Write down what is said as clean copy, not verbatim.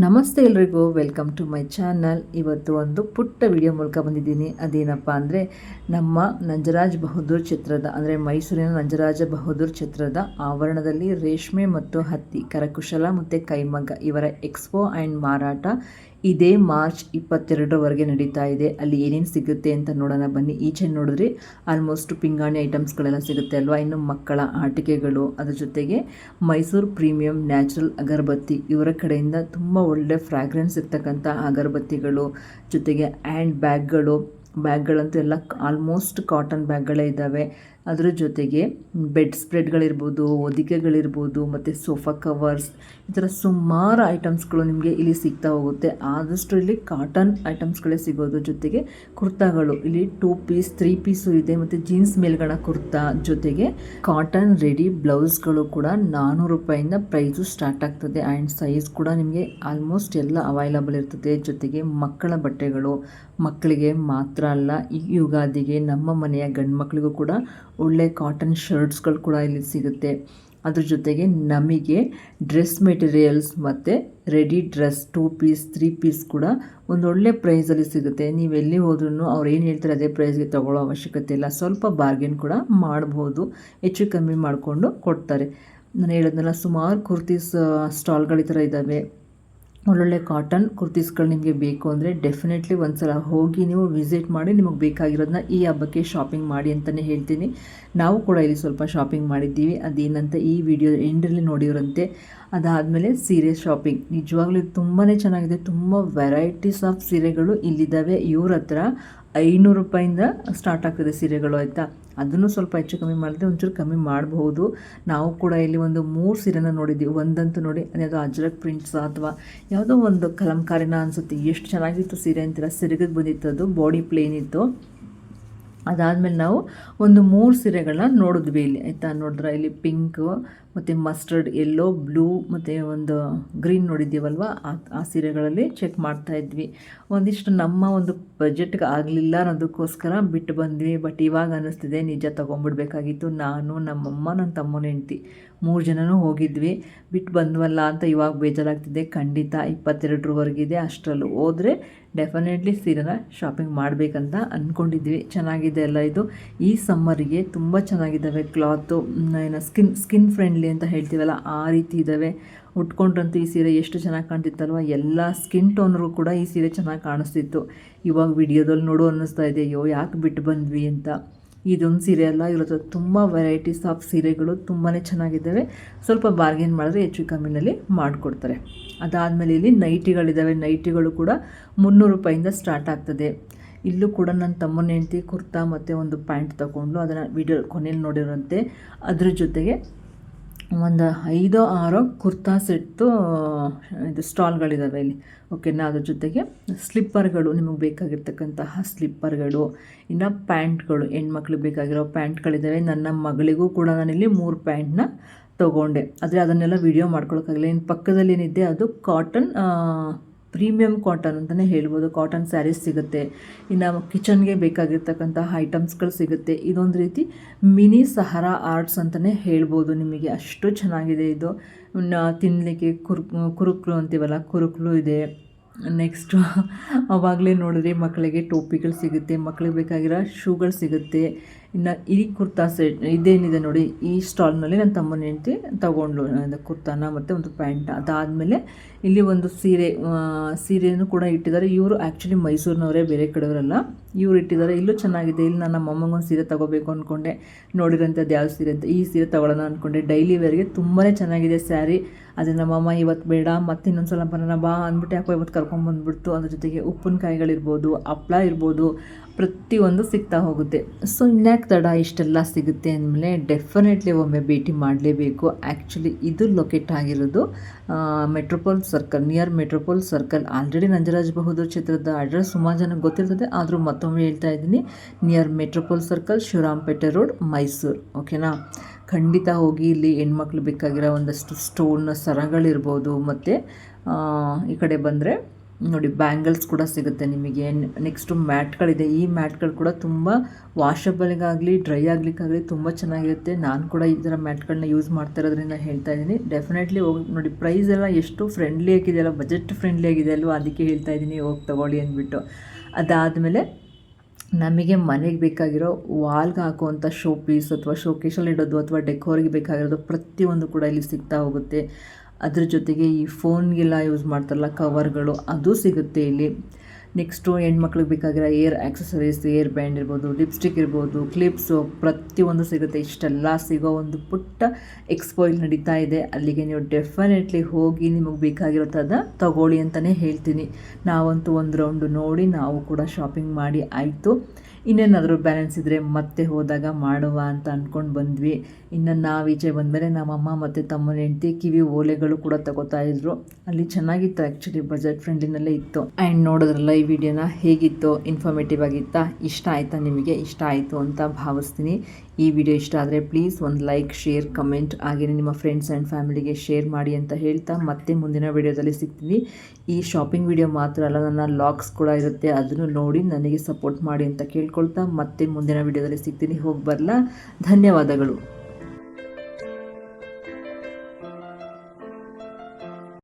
ನಮಸ್ತೆ ಎಲ್ರಿಗೂ, welcome to my channel. ಇವತ್ತು ಒಂದು ಪುಟ್ಟ ವಿಡಿಯೋ ಮೂಲಕ ಬಂದಿದ್ದೀನಿ. ಅದೇನಪ್ಪ ಅಂದರೆ ನಮ್ಮ ನಂಜರಾಜ್ ಬಹದ್ದೂರ್ ಚಿತ್ರದ ಅಂದರೆ ಮೈಸೂರಿನ ನಂಜರಾಜ ಬಹದ್ದೂರ್ ಚಿತ್ರದ ಆವರಣದಲ್ಲಿ ರೇಷ್ಮೆ ಮತ್ತು ಹತ್ತಿ ಕರಕುಶಲ ಮತ್ತು ಕೈಮಗ್ಗ ಇವರ ಎಕ್ಸ್ಪೋ ಆ್ಯಂಡ್ ಮಾರಾಟ ಇದೇ ಮಾರ್ಚ್ 22ರವರೆಗೆ ನಡೀತಾ ಇದೆ. ಅಲ್ಲಿ ಏನೇನು ಸಿಗುತ್ತೆ ಅಂತ ನೋಡೋಣ ಬನ್ನಿ. ಈಚೆ ನೋಡಿದ್ರೆ ಆಲ್ಮೋಸ್ಟ್ ಪಿಂಗಾಣಿ ಐಟಮ್ಸ್ಗಳೆಲ್ಲ ಸಿಗುತ್ತೆ ಅಲ್ವಾ. ಇನ್ನು ಮಕ್ಕಳ ಆಟಿಕೆಗಳು, ಅದ್ರ ಜೊತೆಗೆ ಮೈಸೂರು ಪ್ರೀಮಿಯಂ ನ್ಯಾಚುರಲ್ ಅಗರಬತ್ತಿ ಇವರ ಕಡೆಯಿಂದ ತುಂಬ ಒಳ್ಳೆ ಫ್ರಾಗ್ರೆನ್ಸ್ ಇರ್ತಕ್ಕಂಥ ಅಗರಬತ್ತಿಗಳು, ಜೊತೆಗೆ ಹ್ಯಾಂಡ್ ಬ್ಯಾಗ್ಗಳಂತೂ ಎಲ್ಲ ಆಲ್ಮೋಸ್ಟ್ ಕಾಟನ್ ಬ್ಯಾಗ್ಗಳೇ ಇದ್ದಾವೆ. ಅದರ ಜೊತೆಗೆ ಬೆಡ್ ಸ್ಪ್ರೆಡ್ಗಳಿರ್ಬೋದು, ಹೊದಿಕೆಗಳಿರ್ಬೋದು, ಮತ್ತು ಸೋಫಾ ಕವರ್ಸ್, ಈ ಥರ ಸುಮಾರು ಐಟಮ್ಸ್ಗಳು ನಿಮಗೆ ಇಲ್ಲಿ ಸಿಗ್ತಾ ಹೋಗುತ್ತೆ. ಆದಷ್ಟು ಇಲ್ಲಿ ಕಾಟನ್ ಐಟಮ್ಸ್ಗಳೇ ಸಿಗೋದು. ಜೊತೆಗೆ ಕುರ್ತಾಗಳು ಇಲ್ಲಿ 2 ಪೀಸ್ 3 ಪೀಸು ಇದೆ, ಮತ್ತು ಜೀನ್ಸ್ ಮೇಲ್ಗಣ ಕುರ್ತಾ, ಜೊತೆಗೆ ಕಾಟನ್ ರೆಡಿ ಬ್ಲೌಸ್ಗಳು ಕೂಡ 400 ರೂಪಾಯಿಂದ ಪ್ರೈಸು ಸ್ಟಾರ್ಟ್ ಆಗ್ತದೆ. ಆ್ಯಂಡ್ ಸೈಜ್ ಕೂಡ ನಿಮಗೆ ಆಲ್ಮೋಸ್ಟ್ ಎಲ್ಲ ಅವೈಲಬಲ್ ಇರ್ತದೆ. ಜೊತೆಗೆ ಮಕ್ಕಳ ಬಟ್ಟೆಗಳು, ಮಕ್ಕಳಿಗೆ ಮಾತ್ರ ಅಲ್ಲ, ಈ ಯುಗಾದಿಗೆ ನಮ್ಮ ಮನೆಯ ಗಂಡು ಮಕ್ಕಳಿಗೂ ಕೂಡ ಒಳ್ಳೆ ಕಾಟನ್ ಶರ್ಟ್ಸ್ಗಳು ಕೂಡ ಇಲ್ಲಿ ಸಿಗುತ್ತೆ. ಅದ್ರ ಜೊತೆಗೆ ನಮಗೆ ಡ್ರೆಸ್ ಮೆಟೀರಿಯಲ್ಸ್ ಮತ್ತು ರೆಡಿ ಡ್ರೆಸ್ 2 ಪೀಸ್ 3 ಪೀಸ್ ಕೂಡ ಒಂದೊಳ್ಳೆ ಪ್ರೈಸಲ್ಲಿ ಸಿಗುತ್ತೆ. ನೀವೆಲ್ಲಿ ಹೋದ್ರೂ ಅವ್ರು ಏನು ಹೇಳ್ತಾರೆ ಅದೇ ಪ್ರೈಸ್ಗೆ ತೊಗೊಳ್ಳೋ ಅವಶ್ಯಕತೆ ಇಲ್ಲ. ಸ್ವಲ್ಪ ಬಾರ್ಗೇನ್ ಕೂಡ ಮಾಡ್ಬೋದು, ಹೆಚ್ಚು ಕಮ್ಮಿ ಮಾಡಿಕೊಂಡು ಕೊಡ್ತಾರೆ. ನಾನು ಹೇಳೋದ್ನೆಲ್ಲ ಸುಮಾರು ಕುರ್ತೀಸ್ ಸ್ಟಾಲ್ಗಳು ಈ ಥರ ಇದ್ದಾವೆ. ಒಳ್ಳೊಳ್ಳೆ ಕಾಟನ್ ಕುರ್ತೀಸ್ಗಳು ನಿಮಗೆ ಬೇಕು ಅಂದರೆ ಡೆಫಿನೆಟ್ಲಿ ಒಂದು ಸಲ ಹೋಗಿ ನೀವು ವಿಸಿಟ್ ಮಾಡಿ ನಿಮಗೆ ಬೇಕಾಗಿರೋದನ್ನ ಈ ಹಬ್ಬಕ್ಕೆ ಶಾಪಿಂಗ್ ಮಾಡಿ ಅಂತಲೇ ಹೇಳ್ತೀನಿ. ನಾವು ಕೂಡ ಇಲ್ಲಿ ಸ್ವಲ್ಪ ಶಾಪಿಂಗ್ ಮಾಡಿದ್ದೀವಿ. ಅದೇನಂತ ಈ ವಿಡಿಯೋ ಎಂಡಲ್ಲಿ ನೋಡಿರೋಂತೆ. ಅದಾದಮೇಲೆ ಸೀರೆ ಶಾಪಿಂಗ್ ನಿಜವಾಗ್ಲೂ ತುಂಬಾ ಚೆನ್ನಾಗಿದೆ. ತುಂಬ ವೆರೈಟೀಸ್ ಆಫ್ ಸೀರೆಗಳು ಇಲ್ಲಿದ್ದಾವೆ. ಇವ್ರ ಹತ್ರ 500 ರೂಪಾಯಿಂದ ಸ್ಟಾರ್ಟ್ ಆಗ್ತದೆ ಸೀರೆಗಳು, ಆಯಿತಾ. ಅದನ್ನು ಸ್ವಲ್ಪ ಹೆಚ್ಚು ಕಮ್ಮಿ ಮಾಡಿದ್ರೆ ಒಂಚೂರು ಕಮ್ಮಿ ಮಾಡಬಹುದು. ನಾವು ಕೂಡ ಇಲ್ಲಿ ಒಂದು 3 ಸೀರೆನ ನೋಡಿದ್ದೀವಿ. ಒಂದಂತೂ ನೋಡಿ, ಅದ್ಯಾವುದೋ ಅಜ್ರಕ್ ಪ್ರಿಂಟ್ಸ್ ಅಥವಾ ಯಾವುದೋ ಒಂದು ಕಲಂಕಾರಿನ ಅನಿಸುತ್ತೆ. ಎಷ್ಟು ಚೆನ್ನಾಗಿತ್ತು ಸೀರೆ ಅಂತೀರ. ಸೆರಗಿಗೆ ಬಂದಿತ್ತು, ಅದು ಬಾಡಿ ಪ್ಲೇನ್ ಇತ್ತು. ಅದಾದಮೇಲೆ ನಾವು ಒಂದು 3 ಸೀರೆಗಳನ್ನ ನೋಡಿದ್ವಿ ಇಲ್ಲಿ, ಆಯಿತಾ. ನೋಡಿದ್ರೆ ಇಲ್ಲಿ ಪಿಂಕು ಮತ್ತು ಮಸ್ಟರ್ಡ್, ಯೆಲ್ಲೋ, ಬ್ಲೂ ಮತ್ತು ಒಂದು ಗ್ರೀನ್ ನೋಡಿದ್ದೀವಲ್ವ. ಆ ಸೀರೆಗಳಲ್ಲಿ ಚೆಕ್ ಮಾಡ್ತಾಯಿದ್ವಿ. ಒಂದಿಷ್ಟು ನಮ್ಮ ಒಂದು ಬಜೆಟ್ಗೆ ಆಗಲಿಲ್ಲ ಅನ್ನೋದಕ್ಕೋಸ್ಕರ ಬಿಟ್ಟು ಬಂದ್ವಿ. ಬಟ್ ಇವಾಗ ಅನ್ನಿಸ್ತಿದೆ ನಿಜ ತೊಗೊಂಬಿಡ್ಬೇಕಾಗಿತ್ತು. ನಾನು, ನಮ್ಮಮ್ಮ, ನನ್ನ ತಮ್ಮನ ಹೆಂಡ್ತಿ 3 ಜನನೂ ಹೋಗಿದ್ವಿ. ಬಿಟ್ಟು ಬಂದ್ವಲ್ಲ ಅಂತ ಇವಾಗ ಬೇಜಾರಾಗ್ತಿದೆ. ಖಂಡಿತ 22ರವರೆಗಿದೆ. ಅಷ್ಟರಲ್ಲಿ ಹೋದರೆ ಡೆಫಿನೆಟ್ಲಿ ಸೀರೆನ ಶಾಪಿಂಗ್ ಮಾಡಬೇಕಂತ ಅಂದ್ಕೊಂಡಿದ್ವಿ. ಚೆನ್ನಾಗಿದೆ ಎಲ್ಲ. ಇದು ಈ ಸಮ್ಮರಿಗೆ ತುಂಬ ಚೆನ್ನಾಗಿದ್ದಾವೆ ಕ್ಲಾತು. ಏನು ಸ್ಕಿನ್ ಫ್ರೆಂಡ್ಲಿ ಅಂತ ಹೇಳ್ತೀವಲ್ಲ, ಆ ರೀತಿ ಇದ್ದಾವೆ. ಉಟ್ಕೊಂಡ್ರಂತೂ ಈ ಸೀರೆ ಎಷ್ಟು ಚೆನ್ನಾಗಿ ಕಾಣ್ತಿತ್ತಲ್ವ. ಎಲ್ಲ ಸ್ಕಿನ್ ಟೋನ್ರು ಕೂಡ ಈ ಸೀರೆ ಚೆನ್ನಾಗಿ ಕಾಣಿಸ್ತಿತ್ತು. ಇವಾಗ ವಿಡಿಯೋದಲ್ಲಿ ನೋಡು ಅನ್ನಿಸ್ತಾ ಇದೆ, ಅಯ್ಯೋ ಯಾಕೆ ಬಿಟ್ಟು ಬಂದ್ವಿ ಅಂತ. ಇದೊಂದು ಸೀರೆ ಅಲ್ಲ, ಇರೋದು ತುಂಬ ವೆರೈಟೀಸ್ ಆಫ್ ಸೀರೆಗಳು ತುಂಬಾ ಚೆನ್ನಾಗಿದ್ದಾವೆ. ಸ್ವಲ್ಪ ಬಾರ್ಗೇನ್ ಮಾಡಿದ್ರೆ ಹೆಚ್ಚು ಕಮ್ಮಿನಲ್ಲಿ ಮಾಡಿಕೊಡ್ತಾರೆ. ಅದಾದಮೇಲೆ ಇಲ್ಲಿ ನೈಟಿಗಳಿದ್ದಾವೆ. ನೈಟಿಗಳು ಕೂಡ 300 ರೂಪಾಯಿಂದ ಸ್ಟಾರ್ಟ್ ಆಗ್ತದೆ. ಇಲ್ಲೂ ಕೂಡ ನನ್ನ ತಮ್ಮನ ಹೆಂಡ್ತಿ ಕುರ್ತಾ ಮತ್ತು ಒಂದು ಪ್ಯಾಂಟ್ ತಗೊಂಡು ಅದನ್ನು ವಿಡಿಯೋ ಕೊನೆಯಲ್ಲಿ ನೋಡಿರೋಂತೆ. ಅದ್ರ ಜೊತೆಗೆ ಒಂದು 5-6 ಕುರ್ತಾ ಸೆಟ್ಟು ಇದು ಸ್ಟಾಲ್ಗಳಿದ್ದಾವೆ ಇಲ್ಲಿ, ಓಕೆನಾ. ಅದ್ರ ಜೊತೆಗೆ ಸ್ಲಿಪ್ಪರ್ಗಳು, ನಿಮಗೆ ಬೇಕಾಗಿರ್ತಕ್ಕಂತಹ ಸ್ಲಿಪ್ಪರ್ಗಳು, ಇನ್ನು ಪ್ಯಾಂಟ್ಗಳು, ಹೆಣ್ಮಕ್ಳಿಗೆ ಬೇಕಾಗಿರೋ ಪ್ಯಾಂಟ್ಗಳಿದ್ದಾವೆ. ನನ್ನ ಮಗಳಿಗೂ ಕೂಡ ನಾನಿಲ್ಲಿ 3 ಪ್ಯಾಂಟ್ನ ತೊಗೊಂಡೆ. ಆದರೆ ಅದನ್ನೆಲ್ಲ ವಿಡಿಯೋ ಮಾಡ್ಕೊಳಕ್ಕಾಗಲ್ಲ. ಇನ್ನು ಪಕ್ಕದಲ್ಲಿ ಏನಿದೆ ಅದು ಕಾಟನ್, ಪ್ರೀಮಿಯಂ ಕಾಟನ್ ಅಂತಲೇ ಹೇಳ್ಬೋದು. ಕಾಟನ್ ಸ್ಯಾರೀಸ್ ಸಿಗುತ್ತೆ. ಇನ್ನು ಕಿಚನ್ಗೆ ಬೇಕಾಗಿರ್ತಕ್ಕಂಥ ಐಟಮ್ಸ್ಗಳು ಸಿಗುತ್ತೆ. ಇದೊಂದು ರೀತಿ ಮಿನಿ ಸಹಾರಾ ಆರ್ಟ್ಸ್ ಅಂತಲೇ ಹೇಳ್ಬೋದು. ನಿಮಗೆ ಅಷ್ಟು ಚೆನ್ನಾಗಿದೆ ಇದು. ತಿನ್ನಲಿಕ್ಕೆ ಕುರುಕ್ಲು ಅಂತೀವಲ್ಲ, ಕುರುಕ್ಲು ಇದೆ. ನೆಕ್ಸ್ಟು ಅವಾಗಲೇ ನೋಡಿದ್ರೆ ಮಕ್ಕಳಿಗೆ ಟೋಪಿಗಳು ಸಿಗುತ್ತೆ, ಮಕ್ಕಳಿಗೆ ಬೇಕಾಗಿರೋ ಶೂಗಳು ಸಿಗುತ್ತೆ. ಇನ್ನು ಈ ಕುರ್ತಾ ಸೆಟ್ ಇದೇನಿದೆ ನೋಡಿ, ಈ ಸ್ಟಾಲ್ನಲ್ಲಿ ನನ್ನ ತಮ್ಮನ ಹೆಂಡ್ತಿ ತಗೊಂಡ್ಲು ಕುರ್ತಾನ ಮತ್ತು ಒಂದು ಪ್ಯಾಂಟ್. ಅದಾದಮೇಲೆ ಇಲ್ಲಿ ಒಂದು ಸೀರೆನೂ ಕೂಡ ಇಟ್ಟಿದ್ದಾರೆ. ಇವರು ಆ್ಯಕ್ಚುಲಿ ಮೈಸೂರಿನವರೇ, ಬೇರೆ ಕಡೆಯವರಲ್ಲ. ಇವ್ರು ಇಟ್ಟಿದ್ದಾರೆ. ಇಲ್ಲೂ ಚೆನ್ನಾಗಿದೆ. ಇಲ್ಲಿ ನಾನು ನಮ್ಮಮ್ಮಗೊಂದು ಸೀರೆ ತೊಗೋಬೇಕು ಅಂದ್ಕೊಂಡೆ. ನೋಡಿರೋಂಥದ್ದು ಯಾವ ಸೀರೆ ಅಂತ ಈ ಸೀರೆ ತೊಗೊಳ್ಳೋಣ ಅಂದ್ಕೊಂಡೆ. ಡೈಲಿ ವೇರ್ಗೆ ತುಂಬಾ ಚೆನ್ನಾಗಿದೆ ಸ್ಯಾರಿ. ಆದರೆ ನಮ್ಮಮ್ಮ ಇವತ್ತು ಬೇಡ, ಮತ್ತೆ ಇನ್ನೊಂದು ಸಲ ಬರೋಣ ಬಾ ಅಂದ್ಬಿಟ್ಟು ಯಾಕೋ ಇವತ್ತು ಕರ್ಕೊಂಬಂದ್ಬಿಡ್ತು. ಅದ್ರ ಜೊತೆಗೆ ಉಪ್ಪಿನಕಾಯಿಗಳಿರ್ಬೋದು, ಹಪ್ಪಳ ಇರ್ಬೋದು, ಪ್ರತಿಯೊಂದು ಸಿಗ್ತಾ ಹೋಗುತ್ತೆ. ಸೊ ಇನ್ಯಾಕೆ ತಡ, ಇಷ್ಟೆಲ್ಲ ಸಿಗುತ್ತೆ ಅಂದಮೇಲೆ ಡೆಫಿನೆಟ್ಲಿ ಒಮ್ಮೆ ಭೇಟಿ ಮಾಡಲೇಬೇಕು. ಆ್ಯಕ್ಚುಲಿ ಇದು ಲೊಕೇಟ್ ಆಗಿರೋದು Metropole circle, near Metropole circle. Already Nanjaraj Bahaddur ಚಿತ್ರದ ಅಡ್ರೆಸ್ ಸುಮಾರು ಜನಕ್ಕೆ ಗೊತ್ತಿರ್ತದೆ, ಆದರೂ ಮತ್ತೊಮ್ಮೆ ಹೇಳ್ತಾ ಇದ್ದೀನಿ. Near Metropole circle, Shivarampete road, Mysuru, ಓಕೆನಾ. ಖಂಡಿತ ಹೋಗಿ. ಇಲ್ಲಿ ಹೆಣ್ಮಕ್ಳು ಬೇಕಾಗಿರೋ ಒಂದಷ್ಟು ಸ್ಟೋನ್ ಸರಗಳಿರ್ಬೋದು, ಮತ್ತು ಈ ಕಡೆ ಬಂದರೆ ನೋಡಿ ಬ್ಯಾಂಗಲ್ಸ್ ಕೂಡ ಸಿಗುತ್ತೆ ನಿಮಗೆ. ನೆಕ್ಸ್ಟು ಮ್ಯಾಟ್ಗಳಿದೆ. ಈ ಮ್ಯಾಟ್ಗಳು ಕೂಡ ತುಂಬ ವಾಷಬಲ್ಗಾಗಲಿ ಡ್ರೈ ಆಗಲಿಕ್ಕಾಗಲಿ ತುಂಬ ಚೆನ್ನಾಗಿರುತ್ತೆ. ನಾನು ಕೂಡ ಈ ಥರ ಮ್ಯಾಟ್ಗಳನ್ನ ಯೂಸ್ ಮಾಡ್ತಾ ಇರೋದ್ರಿಂದ ಹೇಳ್ತಾ ಇದ್ದೀನಿ. ಡೆಫಿನೆಟ್ಲಿ ಹೋಗಿ ನೋಡಿ. ಪ್ರೈಸ್ ಎಲ್ಲ ಎಷ್ಟು ಫ್ರೆಂಡ್ಲಿ ಆಗಿದೆಯಲ್ಲ, ಬಜೆಟ್ ಫ್ರೆಂಡ್ಲಿ ಆಗಿದೆ ಅಲ್ವ, ಅದಕ್ಕೆ ಹೇಳ್ತಾ ಇದ್ದೀನಿ ಹೋಗಿ ತೊಗೊಳ್ಳಿ ಅಂದ್ಬಿಟ್ಟು. ಅದಾದಮೇಲೆ ನಮಗೆ ಮನೆಗೆ ಬೇಕಾಗಿರೋ ವಾಲ್ಗೆ ಹಾಕುವಂಥ ಶೋ ಪೀಸ್ ಅಥವಾ ಶೋಕೇಶಲ್ಲಿ ಇಡೋದು ಅಥವಾ ಡೆಕೋರಿಗೆ ಬೇಕಾಗಿರೋದು ಪ್ರತಿಯೊಂದು ಕೂಡ ಇಲ್ಲಿ ಸಿಗ್ತಾ ಹೋಗುತ್ತೆ. ಅದ್ರ ಜೊತೆಗೆ ಈ ಫೋನ್ಗೆಲ್ಲ ಯೂಸ್ ಮಾಡ್ತಾರಲ್ಲ ಕವರ್ಗಳು, ಅದು ಸಿಗುತ್ತೆ ಇಲ್ಲಿ. ನೆಕ್ಸ್ಟು ಹೆಣ್ಮಕ್ಳಿಗೆ ಬೇಕಾಗಿರೋ ಏರ್ ಆಕ್ಸೆಸರೀಸ್, ಏರ್ ಬ್ಯಾಂಡ್ ಇರ್ಬೋದು, ಲಿಪ್ಸ್ಟಿಕ್ ಇರ್ಬೋದು, ಕ್ಲಿಪ್ಸು ಪ್ರತಿಯೊಂದು ಸಿಗುತ್ತೆ. ಇಷ್ಟೆಲ್ಲ ಸಿಗೋ ಒಂದು ಪುಟ್ಟ ಎಕ್ಸ್ಪೋ ಇಲ್ಲಿ ನಡೀತಾ ಇದೆ. ಅಲ್ಲಿಗೆ ನೀವು ಡೆಫಿನೆಟ್ಲಿ ಹೋಗಿ ನಿಮಗೆ ಬೇಕಾಗಿರೋ ಥರದ ತಗೊಳ್ಳಿ ಅಂತಲೇ ಹೇಳ್ತೀನಿ. ನಾವಂತೂ ಒಂದು ರೌಂಡು ನೋಡಿ ನಾವು ಕೂಡ ಶಾಪಿಂಗ್ ಮಾಡಿ ಆಯಿತು. ಇನ್ನೇನಾದರೂ ಬ್ಯಾಲೆನ್ಸ್ ಇದ್ದರೆ ಮತ್ತೆ ಹೋದಾಗ ಮಾಡುವ ಅಂತ ಅಂದ್ಕೊಂಡು ಬಂದ್ವಿ. ಇನ್ನು ನಾವು ಈಚೆ ಬಂದಮೇಲೆ ನಮ್ಮಮ್ಮ ಮತ್ತು ತಮ್ಮನ ಹೆಂಡತಿ ಕಿವಿ ಓಲೆಗಳು ಕೂಡ ತಗೋತಾ ಇದ್ರು. ಅಲ್ಲಿ ಚೆನ್ನಾಗಿತ್ತು, ಆ್ಯಕ್ಚುಲಿ ಬಜೆಟ್ ಫ್ರೆಂಡ್ಲಿನಲ್ಲೇ ಇತ್ತು. ಆ್ಯಂಡ್ ನೋಡಿದ್ರಲ್ಲ ಈ ವಿಡಿಯೋನ, ಹೇಗಿತ್ತು? ಇನ್ಫಾರ್ಮೇಟಿವ್ ಆಗಿತ್ತಾ? ಇಷ್ಟ ಆಯಿತಾ ನಿಮಗೆ? ಇಷ್ಟ ಆಯಿತು ಅಂತ ಭಾವಿಸ್ತೀನಿ. ಈ ವಿಡಿಯೋ ಇಷ್ಟ ಆದರೆ ಪ್ಲೀಸ್ ಒಂದು ಲೈಕ್, ಶೇರ್, ಕಮೆಂಟ್, ಹಾಗೆಯೇ ನಿಮ್ಮ ಫ್ರೆಂಡ್ಸ್ ಆ್ಯಂಡ್ ಫ್ಯಾಮಿಲಿಗೆ ಶೇರ್ ಮಾಡಿ ಅಂತ ಹೇಳ್ತಾ ಮತ್ತೆ ಮುಂದಿನ ವಿಡಿಯೋದಲ್ಲಿ ಸಿಗ್ತೀನಿ. ಈ ಶಾಪಿಂಗ್ ವಿಡಿಯೋ ಮಾತ್ರ ಅಲ್ಲ, ನನ್ನ ಲಾಗ್ಸ್ ಕೂಡ ಇರುತ್ತೆ, ಅದನ್ನು ನೋಡಿ ನನಗೆ ಸಪೋರ್ಟ್ ಮಾಡಿ ಅಂತ ಕೇಳ್ಕೊಳ್ತಾ ಮತ್ತೆ ಮುಂದಿನ ವಿಡಿಯೋದಲ್ಲಿ ಸಿಗ್ತೀನಿ. ಹೋಗಿ ಬರಲಾ? ಧನ್ಯವಾದಗಳು.